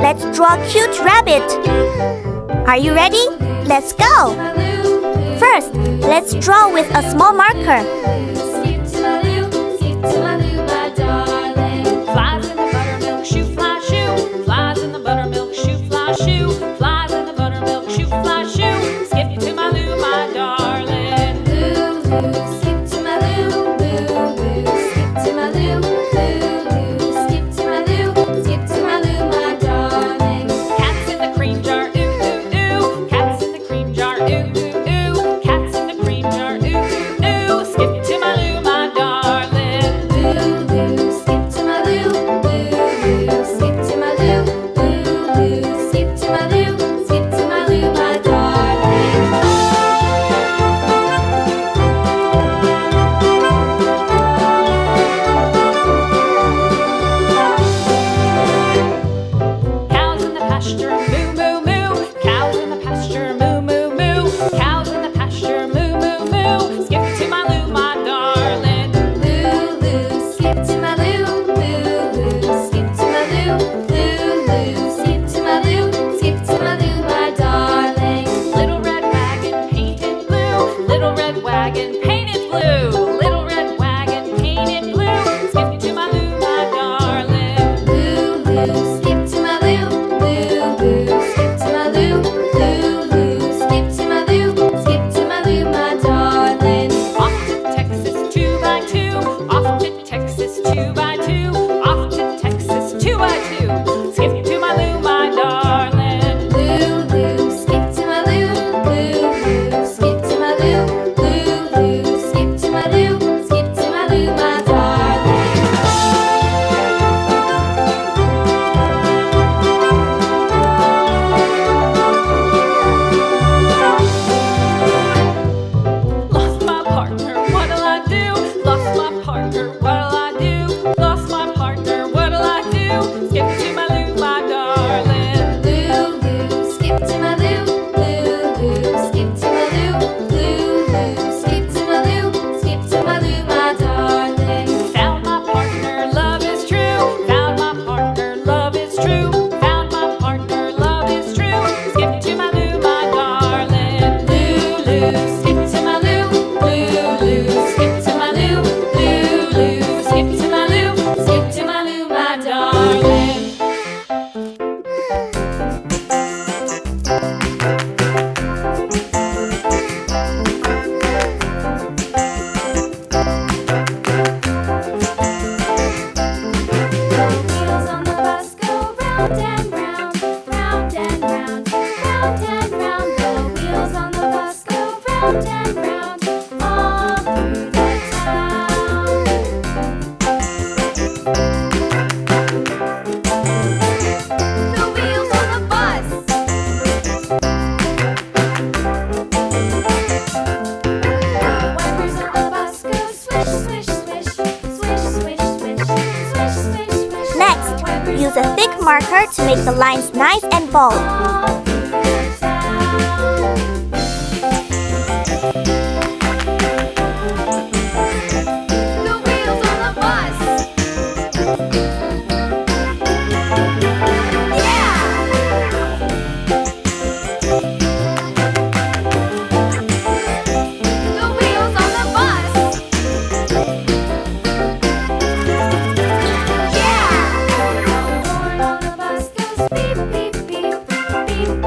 Let's draw a cute rabbit. Are you ready? Let's go! First, let's draw with a small marker. Flies in the buttermilk shoe, fly shoe. Flies in the buttermilk shoe, fly shoe. Flies in the buttermilk shoe, fly shoe. Skip to my Lou, my darling. Lou, Lou, skip to my Lou, Lou, Lou, skip to my Lou, Lou, Lou, skip to my Lou, skip to my Lou, my darling. Cats in the cream jar, ooh, ooh, ooh. Cats in the cream jar, ooh, ooh, ooh. Cats in the cream jar, ooh, ooh, ooh. Skip to my Lou, my darling. Lou, Lou, skip to my Lou, Lou, Lou, skip to my Lou, Lou, Lou, skip to my Lou, skip to my Lou, my darling. Cows in the pasture, moo, moo, moo. Cows in the pasture, moo, moo, moo. Cows in the pasture, moo, moo, moo. Skip to my Lou, my darling. Lou, Lou, skip to my Lou, Lou, Lou, skip to my Lou, Lou, Lou, skip to my Lou, skip to my Lou, my darling. Little red wagon painted blue, little red wagon painted blue, little red wagon painted blue. Skip to my Lou, my darling. Lou, Lou, skip to my Lou, Lou, Lou, skip to my Lou, Lou, Lou, skip to my Lou, skip to my Lou, my darling. Off to Texas 2 by 2, off to Texas 2 by 2, off to Texas 2 by 2. Skip to my Lou, my darling. Lou, Lou, skip to my Lou, Lou, Lou, skip to my Lou, Lou, Lou, skip to my Lou, skip to my Lou, my darling. Lost my partner, what'll I do? Lost my partner, what'll I do? Lost my partner, what'll I do? Skip to my Lou, my darling. Lou, Lou, skip to my Lou, Lou, Lou, skip to my Lou, Lou, Lou, skip to my Lou, skip to my Lou, my darling. Found my partner, love is true. Found my partner, love is true. Found my partner, love is true. Skip to my Lou, my darling. Lou, Lou, skip to my Lou, Lou, Lou, skip to my Lou, Lou, Lou, skip to my Lou, skip to my Lou, my darling. The wheels on the bus go round and round, round and round, round and round. The wheels on the bus go round and round, all through the town. The wheels on the bus. The wipers on the bus go swish, swish, swish, swish, swish, swish, swish, swish, swish. Next, use a thick marker to make the lines nice and bold. All through the town. The wheels on the bus. Yeah! The wheels on the bus. Yeah! The horn on the bus goes beep, beep, beep, beep,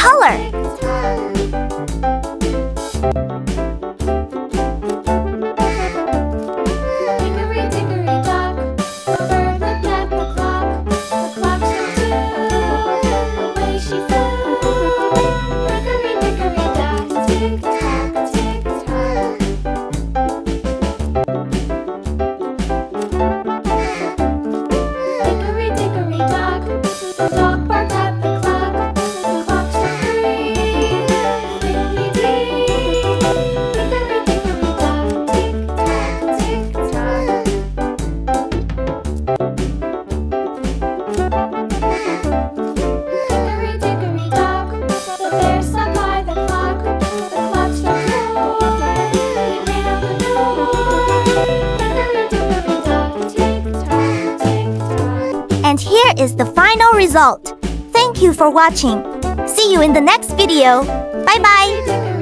color. Hickory dickory dock, the bird looked at the clock. The clock struck two, away she flew. Hickory dickory dock, tick tock, tick tock. Hickory dickory dock, the dog barked at the clock. The clock struck three, diddly-dee. Hickory dickory dock, tick tock, tick tock. Hickory dickory dock, the bear sat by the clock. The clock struck four, he ran out the door. Hickory dickory dock, tick tock, tick tock. And here is the final result. Thank you for watching. See you in the next video. Bye bye.